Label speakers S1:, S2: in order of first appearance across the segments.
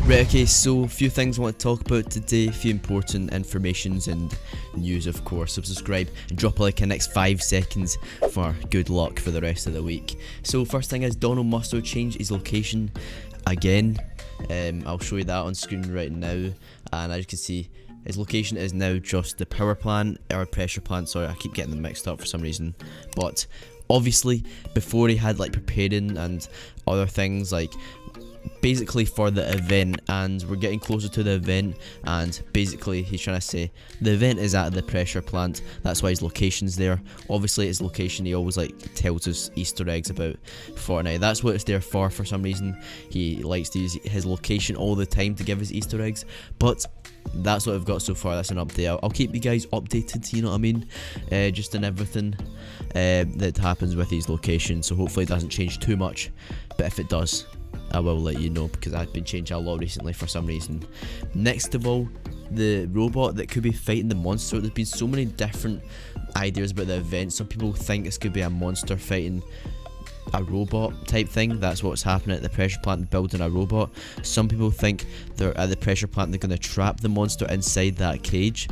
S1: Right, okay, so a few things I want to talk about today, a few important informations and news of course, so subscribe and drop a like in the next 5 seconds for good luck for the rest of the week. So first thing is Donald must have changed his location again. I'll show you that on screen right now, and as you can see his location is now just the power plant, or pressure plant, sorry I keep getting them mixed up for some reason, but obviously before he had like preparing and other things like basically for the event, and we're getting closer to the event, and basically he's trying to say the event is at the pressure plant, that's why his location's there. Obviously his location, he always like tells us Easter eggs about Fortnite, that's what it's there for some reason. He likes to use his location all the time to give us Easter eggs, but that's what I've got so far. That's an update. I'll keep you guys updated, you know what I mean, just in everything that happens with his location, so hopefully it doesn't change too much, but if it does I will let you know, because I've been changing a lot recently for some reason. Next of all, the robot that could be fighting the monster. There's been so many different ideas about the event. Some people think it's could be a monster fighting a robot type thing. That's what's happening at the pressure plant, building a robot. Some people think they're at the pressure plant, they're going to trap the monster inside that cage.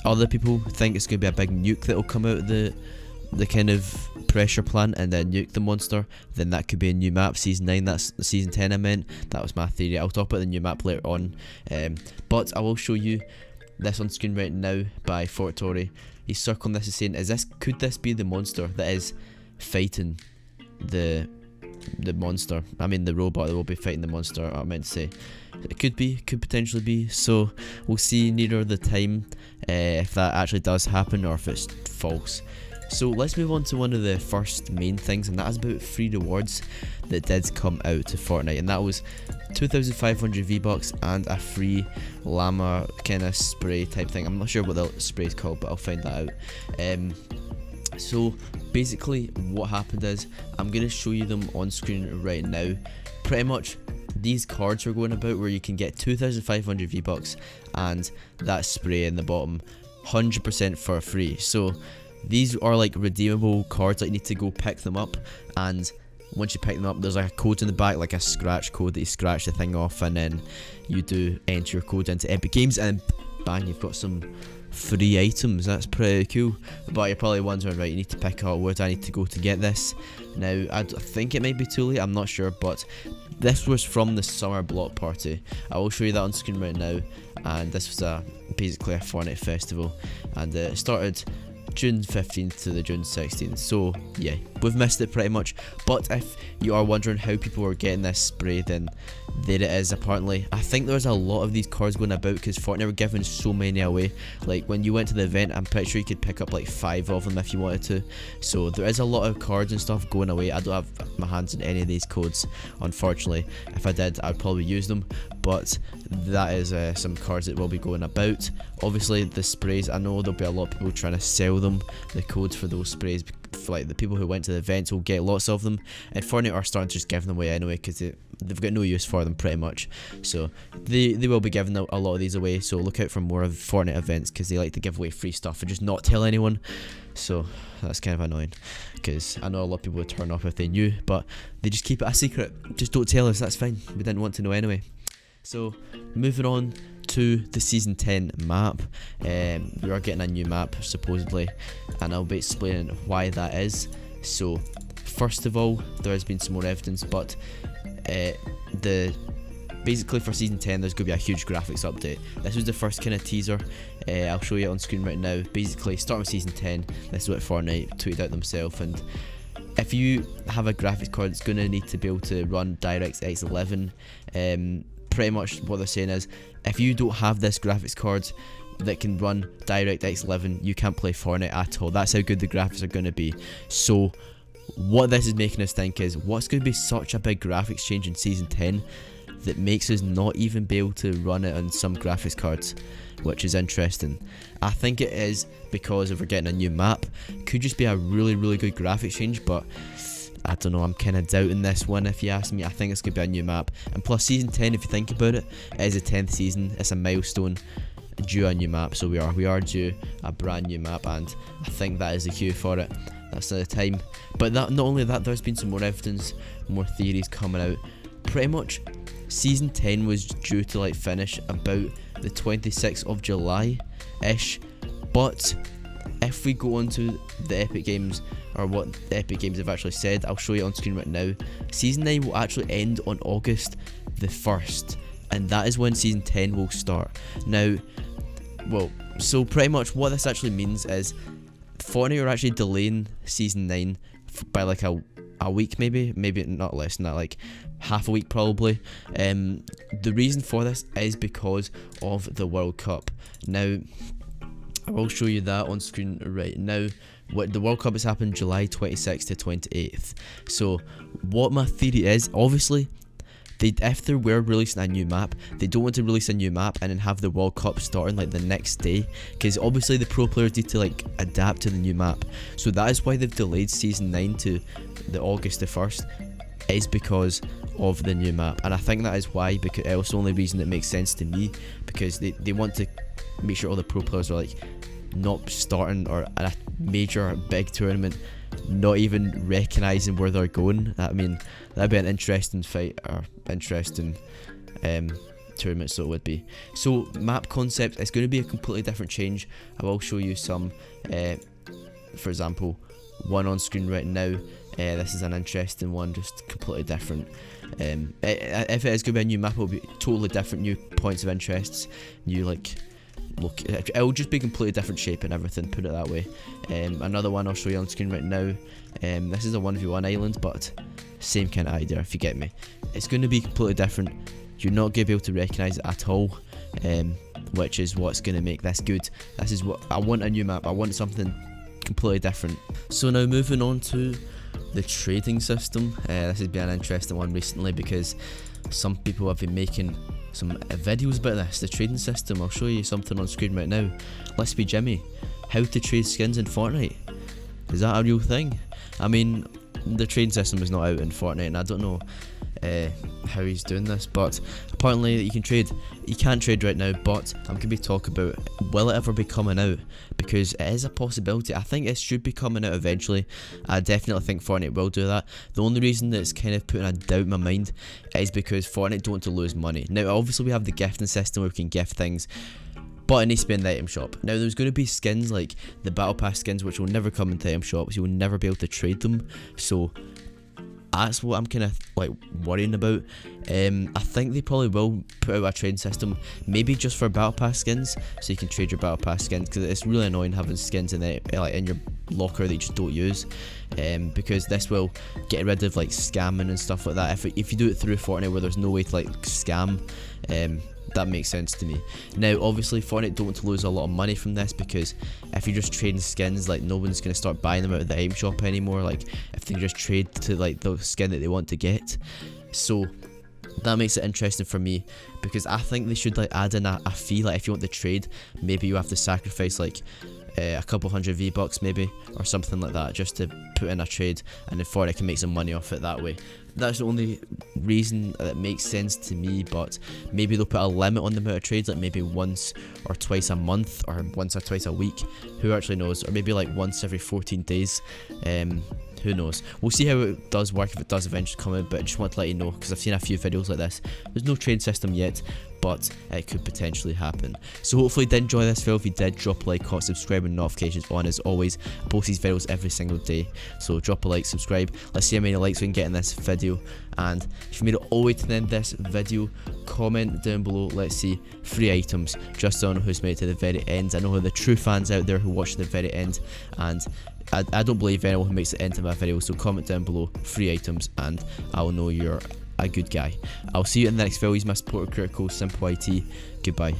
S1: Other people think it's going to be a big nuke that will come out of the kind of pressure plant and then nuke the monster. Then that could be a new map, season 9, that's season 10 I meant. That was my theory. I'll talk about the new map later on, but I will show you this on screen right now by Fortnite. He's circling this and saying, could this be the monster that is fighting the monster? I mean the robot that will be fighting the monster, I meant to say. It could potentially be, so we'll see nearer the time if that actually does happen or if it's false. So let's move on to one of the first main things, and that is about free rewards that did come out to Fortnite, and that was 2,500 V-Bucks and a free llama kind of spray type thing. I'm not sure what the spray is called, but I'll find that out. So basically what happened is, I'm going to show you them on screen right now. Pretty much these cards are going about where you can get 2,500 V-Bucks and that spray in the bottom 100% for free. So these are like redeemable cards, like you need to go pick them up, and once you pick them up there's like a code in the back, like a scratch code that you scratch the thing off, and then you do enter your code into Epic Games and bang, you've got some free items. That's pretty cool. But you're probably wondering, right, you need to pick out where do I need to go to get this. Now I think it might be too late, I'm not sure, but this was from the summer block party. I will show you that on screen right now, and this was basically a Fortnite festival, and it started June 15th to the June 16th, so yeah, we've missed it pretty much. But if you are wondering how people are getting this spray, then there it is. Apparently I think there's a lot of these cards going about because Fortnite were giving so many away. Like when you went to the event, I'm pretty sure you could pick up like 5 of them if you wanted to, so there is a lot of cards and stuff going away. I don't have my hands on any of these codes, unfortunately. If I did, I'd probably use them, but that is some cards that will be going about. Obviously the sprays, I know there'll be a lot of people trying to sell them, the codes for those sprays, for like the people who went to the events will get lots of them, and Fortnite are starting to just give them away anyway because they've got no use for them pretty much. So they will be giving a lot of these away, so look out for more of Fortnite events because they like to give away free stuff and just not tell anyone. So that's kind of annoying because I know a lot of people would turn off if they knew, but they just keep it a secret. Just don't tell us, that's fine, we didn't want to know anyway. So moving on to the season 10 map, we are getting a new map supposedly, and I'll be explaining why that is. So first of all, there has been some more evidence, but basically for season 10 there's going to be a huge graphics update. This was the first kind of teaser. I'll show you it on screen right now. Basically starting with season 10, this is what Fortnite tweeted out themselves, and if you have a graphics card, it's going to need to be able to run DirectX 11. Pretty much what they're saying is, if you don't have this graphics card that can run DirectX 11, you can't play Fortnite at all. That's how good the graphics are going to be. So what this is making us think is, what's going to be such a big graphics change in season 10 that makes us not even be able to run it on some graphics cards, which is interesting. I think it is because if we're getting a new map, it could just be a really good graphics change, but I don't know, I'm kind of doubting this one if you ask me. I think it's going to be a new map, and plus season 10, if you think about it, it is the 10th season, it's a milestone, due a new map, so we are due a brand new map, and I think that is the cue for it. That's the time. But not only that, there's been some more evidence, more theories coming out. Pretty much Season 10 was due to like finish about the 26th of July ish, but if we go on to the Epic Games, or what the Epic Games have actually said, I'll show you on screen right now. Season 9 will actually end on August the 1st, and that is when Season 10 will start. Now, well, so pretty much what this actually means is Fortnite are actually delaying Season 9 by like a week, maybe not less than that, like half a week probably. The reason for this is because of the World Cup. Now, I will show you that on screen right now. What the World Cup has happened July 26th to 28th. So what my theory is, obviously, if they were releasing a new map, they don't want to release a new map and then have the World Cup starting like the next day, because obviously the pro players need to like adapt to the new map. So that is why they've delayed Season 9 to the August the 1st, is because of the new map. And I think that is why, because it's the only reason that makes sense to me, because they want to make sure all the pro players are like not starting or a major big tournament not even recognising where they're going. I mean, that'd be an interesting fight, or interesting tournament, so it would be. So map concept is going to be a completely different change. I will show you some, for example, one on screen right now. This is an interesting one, just completely different. If it is going to be a new map, it will be totally different, new points of interests, new like look, it will just be completely different shape and everything, put it that way. Another one I'll show you on screen right now. This is a 1v1 island, but same kind of idea, if you get me. It's going to be completely different. You're not going to be able to recognise it at all, which is what's going to make this good. This is what I want, a new map. I want something completely different. So now moving on to the trading system. This has been an interesting one recently, because some people have been making some videos about this, the trading system. I'll show you something on screen right now. Let's be Jimmy. How to trade skins in Fortnite. Is that a real thing? I mean, the trading system is not out in Fortnite, and I don't know how he's doing this, but apparently you can't trade right now, but I'm going to be talking about, will it ever be coming out, because it is a possibility. I think it should be coming out eventually. I definitely think Fortnite will do that. The only reason that it's kind of putting a doubt in my mind is because Fortnite don't want to lose money. Now obviously we have the gifting system where we can gift things, but it needs to be in the item shop. Now there's going to be skins like the battle pass skins which will never come into item shops. You will never be able to trade them, so that's what I'm kind of like worrying about. I think they probably will put out a trading system, maybe just for battle pass skins, so you can trade your battle pass skins, because it's really annoying having skins in it like in your locker that you just don't use. Because this will get rid of like scamming and stuff like that. If you do it through Fortnite where there's no way to like scam, that makes sense to me. Now obviously Fortnite don't want to lose a lot of money from this, because if you're just trading skins, like no one's going to start buying them out of the item shop anymore, like if they just trade to like the skin that they want to get. So that makes it interesting for me, because I think they should like add in a fee. Like if you want to trade, maybe you have to sacrifice like a couple hundred V-Bucks maybe, or something like that, just to put in a trade, and then Fortnite can make some money off it that way. That's the only reason that makes sense to me, but maybe they'll put a limit on the amount of trades, like maybe once or twice a month, or once or twice a week, who actually knows, or maybe like once every 14 days, who knows. We'll see how it does work, if it does eventually come out, but I just want to let you know, because I've seen a few videos like this. There's no trade system yet, but it could potentially happen. So hopefully you did enjoy this video. If you did, drop a like, comment, subscribe, and notifications on as always. I post these videos every single day, so drop a like, subscribe. Let's see how many likes we can get in this video, and if you made it all the way to the end of this video, comment down below. Let's see 3 items, just so I know who's made it to the very end. I know who the true fans out there who watch to the very end, and I don't believe anyone who makes it into my video, so comment down below 3 items and I'll know you're a good guy. I'll see you in the next video. He's my supporter, Critical Simple IT. Goodbye.